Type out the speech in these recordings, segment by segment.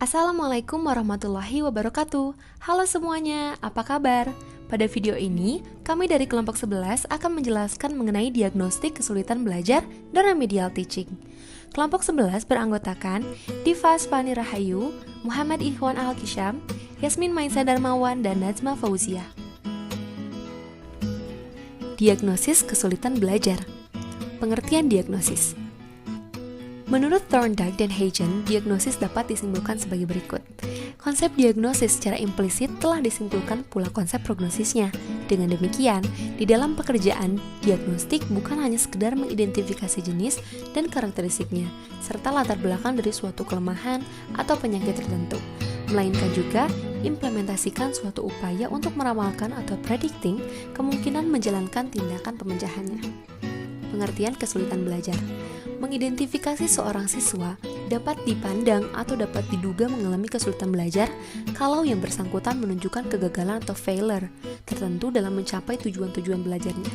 Assalamualaikum warahmatullahi wabarakatuh. Halo semuanya, apa kabar? Pada video ini, kami dari kelompok 11 akan menjelaskan mengenai diagnostik kesulitan belajar dan remedial teaching. Kelompok 11 beranggotakan Diva Spani Rahayu, Muhammad Ikhwan Al-Kisham, Yasmin Maisa Darmawan, dan Najma Fauzia. Diagnosis kesulitan belajar. Pengertian diagnosis. Menurut Thorndike dan Hagen, diagnosis dapat disimpulkan sebagai berikut. Konsep diagnosis secara implisit telah disimpulkan pula konsep prognosisnya. Dengan demikian, di dalam pekerjaan, diagnostik bukan hanya sekedar mengidentifikasi jenis dan karakteristiknya, serta latar belakang dari suatu kelemahan atau penyakit tertentu, melainkan juga implementasikan suatu upaya untuk meramalkan atau predicting kemungkinan menjalankan tindakan pemecahannya. Pengertian kesulitan belajar. Mengidentifikasi seorang siswa dapat dipandang atau dapat diduga mengalami kesulitan belajar kalau yang bersangkutan menunjukkan kegagalan atau failure tertentu dalam mencapai tujuan-tujuan belajarnya.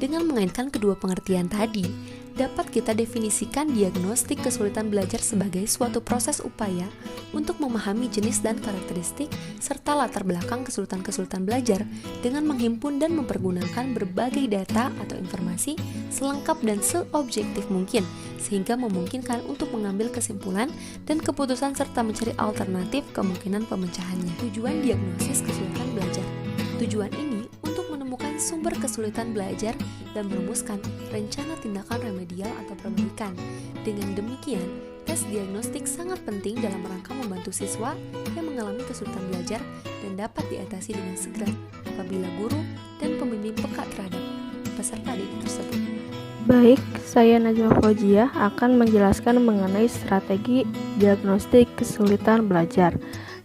Dengan mengaitkan kedua pengertian tadi, dapat kita definisikan diagnostik kesulitan belajar sebagai suatu proses upaya untuk memahami jenis dan karakteristik serta latar belakang kesulitan-kesulitan belajar dengan menghimpun dan mempergunakan berbagai data atau informasi selengkap dan seobjektif mungkin sehingga memungkinkan untuk mengambil kesimpulan dan keputusan serta mencari alternatif kemungkinan pemecahannya. Tujuan diagnosis kesulitan belajar. Tujuan ini untuk menemukan sumber kesulitan belajar dan merumuskan rencana tindakan remedial atau perbaikan. Dengan demikian, tes diagnostik sangat penting dalam rangka membantu siswa yang mengalami kesulitan belajar dan dapat diatasi dengan segera apabila guru dan pembimbing peka terhadap peserta didik tersebut. Baik, saya Najma Fauzia akan menjelaskan mengenai strategi diagnostik kesulitan belajar.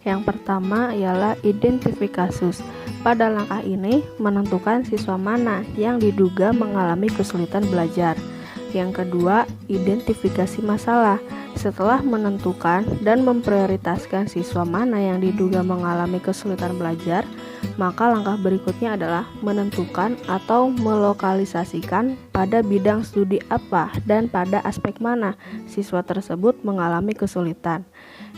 Yang pertama ialah identifikasi kasus. Pada langkah ini, menentukan siswa mana yang diduga mengalami kesulitan belajar. Yang kedua, identifikasi masalah. Setelah menentukan dan memprioritaskan siswa mana yang diduga mengalami kesulitan belajar, maka langkah berikutnya adalah menentukan atau melokalisasikan pada bidang studi apa dan pada aspek mana siswa tersebut mengalami kesulitan.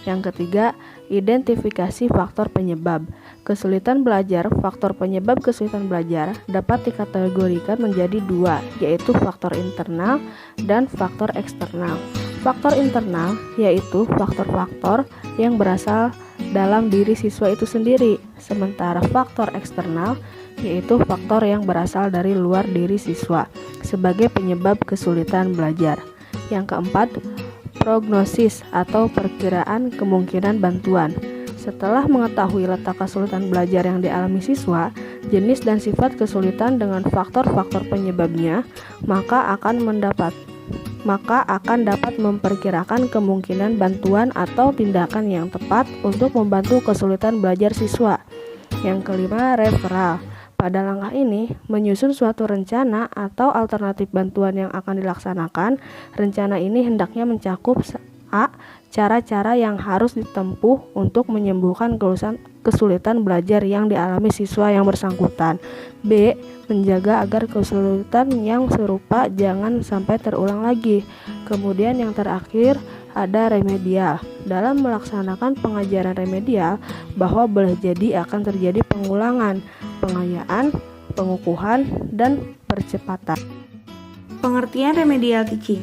Yang ketiga, identifikasi faktor penyebab. Kesulitan belajar, faktor penyebab kesulitan belajar dapat dikategorikan menjadi dua, yaitu faktor internal dan faktor eksternal. Faktor internal yaitu faktor-faktor yang berasal dalam diri siswa itu sendiri, sementara faktor eksternal yaitu faktor yang berasal dari luar diri siswa sebagai penyebab kesulitan belajar. Yang keempat, prognosis atau perkiraan kemungkinan bantuan. Setelah mengetahui letak kesulitan belajar yang dialami siswa, jenis dan sifat kesulitan dengan faktor-faktor penyebabnya, maka akan dapat memperkirakan kemungkinan bantuan atau tindakan yang tepat untuk membantu kesulitan belajar siswa. Yang kelima, referral. Pada langkah ini, menyusun suatu rencana atau alternatif bantuan yang akan dilaksanakan. Rencana ini hendaknya mencakup A. Cara-cara yang harus ditempuh untuk menyembuhkan kesulitan belajar yang dialami siswa yang bersangkutan. B. Menjaga agar kesulitan yang serupa jangan sampai terulang lagi. Kemudian yang terakhir ada remedial. Dalam melaksanakan pengajaran remedial, bahwa boleh jadi akan terjadi pengulangan, pengayaan, pengukuhan, dan percepatan. Pengertian remedial teaching.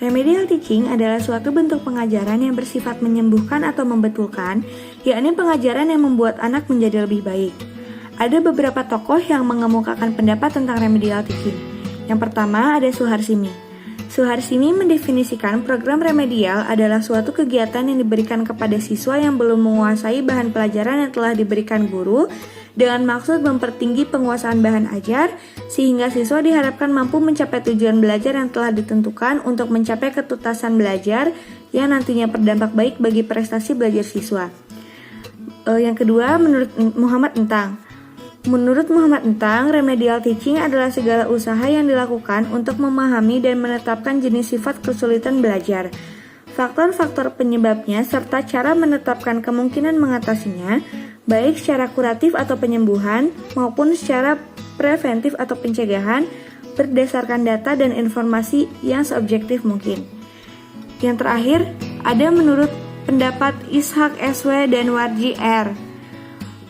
Remedial teaching adalah suatu bentuk pengajaran yang bersifat menyembuhkan atau membetulkan, yakni pengajaran yang membuat anak menjadi lebih baik. Ada beberapa tokoh yang mengemukakan pendapat tentang remedial teaching. Yang pertama ada Suharsimi. Suharsimi mendefinisikan program remedial adalah suatu kegiatan yang diberikan kepada siswa yang belum menguasai bahan pelajaran yang telah diberikan guru dengan maksud mempertinggi penguasaan bahan ajar sehingga siswa diharapkan mampu mencapai tujuan belajar yang telah ditentukan untuk mencapai ketuntasan belajar yang nantinya berdampak baik bagi prestasi belajar siswa. Yang kedua, menurut Muhammad Entang. Menurut Muhammad Entang, remedial teaching adalah segala usaha yang dilakukan untuk memahami dan menetapkan jenis sifat kesulitan belajar, faktor-faktor penyebabnya, serta cara menetapkan kemungkinan mengatasinya, baik secara kuratif atau penyembuhan, maupun secara preventif atau pencegahan, berdasarkan data dan informasi yang seobjektif mungkin. Yang terakhir, ada menurut pendapat Ishak SW dan Warji R.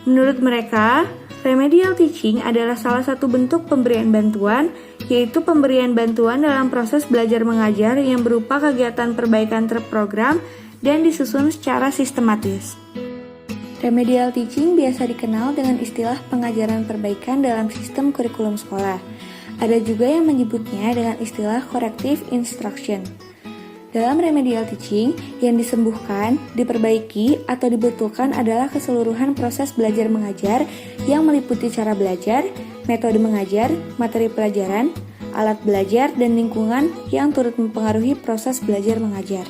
Menurut mereka, remedial teaching adalah salah satu bentuk pemberian bantuan, yaitu pemberian bantuan dalam proses belajar mengajar yang berupa kegiatan perbaikan terprogram dan disusun secara sistematis. Remedial teaching biasa dikenal dengan istilah pengajaran perbaikan dalam sistem kurikulum sekolah. Ada juga yang menyebutnya dengan istilah corrective instruction. Dalam remedial teaching, yang disembuhkan, diperbaiki, atau dibetulkan adalah keseluruhan proses belajar mengajar yang meliputi cara belajar, metode mengajar, materi pelajaran, alat belajar, dan lingkungan yang turut mempengaruhi proses belajar mengajar.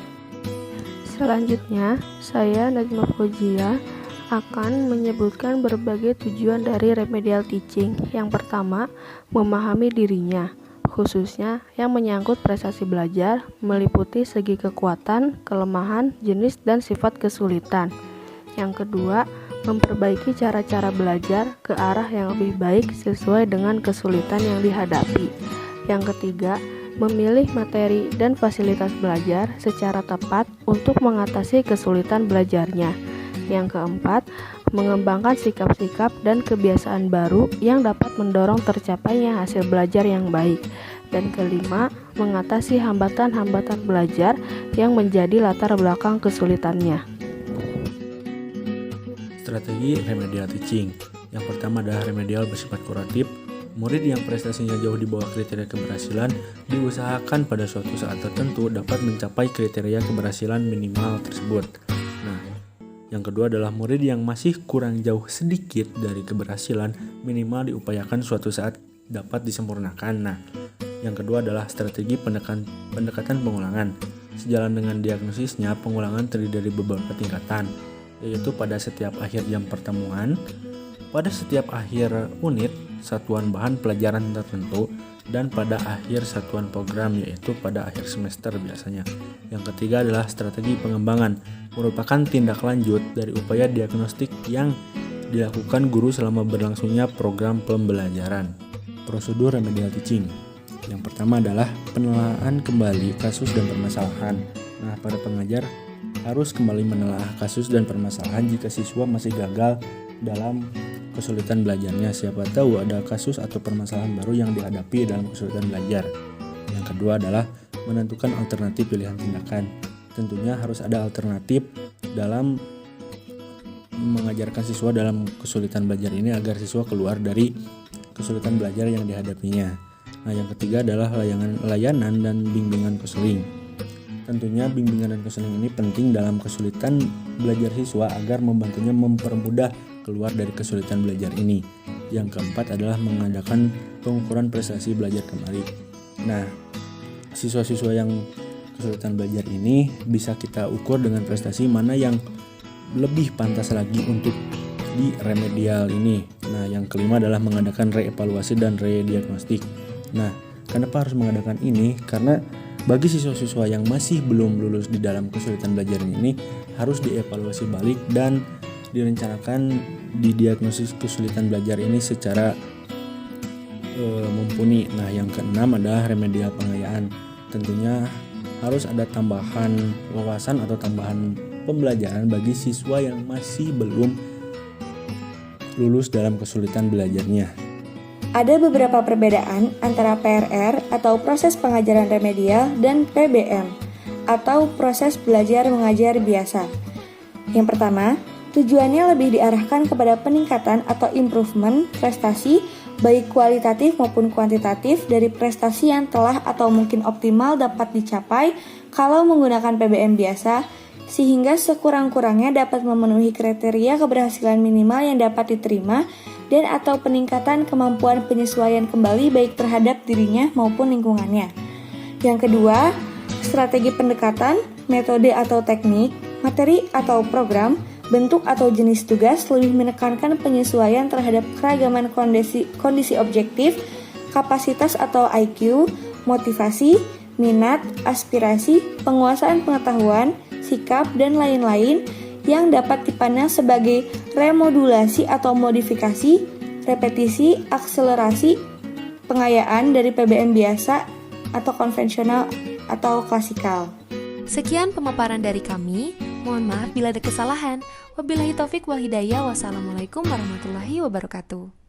Selanjutnya, saya Najma Fauziah akan menyebutkan berbagai tujuan dari remedial teaching. Yang pertama, memahami dirinya, khususnya yang menyangkut prestasi belajar, meliputi segi kekuatan, kelemahan, jenis, dan sifat kesulitan. Yang kedua, memperbaiki cara-cara belajar ke arah yang lebih baik sesuai dengan kesulitan yang dihadapi. Yang ketiga, memilih materi dan fasilitas belajar secara tepat untuk mengatasi kesulitan belajarnya. Yang keempat, mengembangkan sikap-sikap dan kebiasaan baru yang dapat mendorong tercapainya hasil belajar yang baik. Dan kelima, mengatasi hambatan-hambatan belajar yang menjadi latar belakang kesulitannya. Strategi remedial teaching. Yang pertama adalah remedial bersifat kuratif. Murid yang prestasinya jauh di bawah kriteria keberhasilan diusahakan pada suatu saat tertentu dapat mencapai kriteria keberhasilan minimal tersebut. Yang kedua adalah murid yang masih kurang jauh sedikit dari keberhasilan minimal diupayakan suatu saat dapat disempurnakan. Yang kedua adalah strategi pendekatan pengulangan. Sejalan dengan diagnosisnya, pengulangan terdiri dari beberapa tingkatan, yaitu pada setiap akhir jam pertemuan, pada setiap akhir unit, satuan bahan pelajaran tertentu, dan pada akhir satuan program, yaitu pada akhir semester biasanya. Yang ketiga adalah strategi pengembangan, merupakan tindak lanjut dari upaya diagnostik yang dilakukan guru selama berlangsungnya program pembelajaran. Prosedur remedial teaching. Yang pertama adalah penelaahan kembali kasus dan permasalahan. Para pengajar harus kembali menelaah kasus dan permasalahan jika siswa masih gagal dalam kesulitan belajarnya. Siapa tahu ada kasus atau permasalahan baru yang dihadapi dalam kesulitan belajar. Yang kedua adalah menentukan alternatif pilihan tindakan. Tentunya harus ada alternatif dalam mengajarkan siswa dalam kesulitan belajar ini agar siswa keluar dari kesulitan belajar yang dihadapinya. Yang ketiga adalah layanan dan bimbingan konseling. Tentunya bimbingan dan konseling ini penting dalam kesulitan belajar siswa agar membantunya mempermudah keluar dari kesulitan belajar ini. Yang keempat adalah mengadakan pengukuran prestasi belajar kembali. Siswa-siswa yang kesulitan belajar ini bisa kita ukur dengan prestasi mana yang lebih pantas lagi untuk di remedial ini. Yang kelima adalah mengadakan reevaluasi dan rediagnostik. Kenapa harus mengadakan ini? Karena bagi siswa-siswa yang masih belum lulus di dalam kesulitan belajar ini harus dievaluasi balik dan direncanakan didiagnosis kesulitan belajar ini secara mumpuni. Yang keenam adalah remedial pengayaan. Tentunya harus ada tambahan wawasan atau tambahan pembelajaran bagi siswa yang masih belum lulus dalam kesulitan belajarnya. Ada beberapa perbedaan antara PRR atau proses pengajaran remedial dan PBM atau proses belajar mengajar biasa. Yang pertama, tujuannya lebih diarahkan kepada peningkatan atau improvement prestasi baik kualitatif maupun kuantitatif dari prestasi yang telah atau mungkin optimal dapat dicapai kalau menggunakan PBM biasa, sehingga sekurang-kurangnya dapat memenuhi kriteria keberhasilan minimal yang dapat diterima dan atau peningkatan kemampuan penyesuaian kembali baik terhadap dirinya maupun lingkungannya. Yang kedua, strategi pendekatan, metode atau teknik, materi atau program, bentuk atau jenis tugas lebih menekankan penyesuaian terhadap keragaman kondisi objektif, kapasitas atau IQ, motivasi, minat, aspirasi, penguasaan pengetahuan, sikap, dan lain-lain yang dapat dipandang sebagai remodulasi atau modifikasi, repetisi, akselerasi, pengayaan dari PBM biasa atau konvensional atau klasikal. Sekian pemaparan dari kami. Mohon maaf bila ada kesalahan. Wabillahi taufik wal hidayah. Wassalamualaikum warahmatullahi wabarakatuh.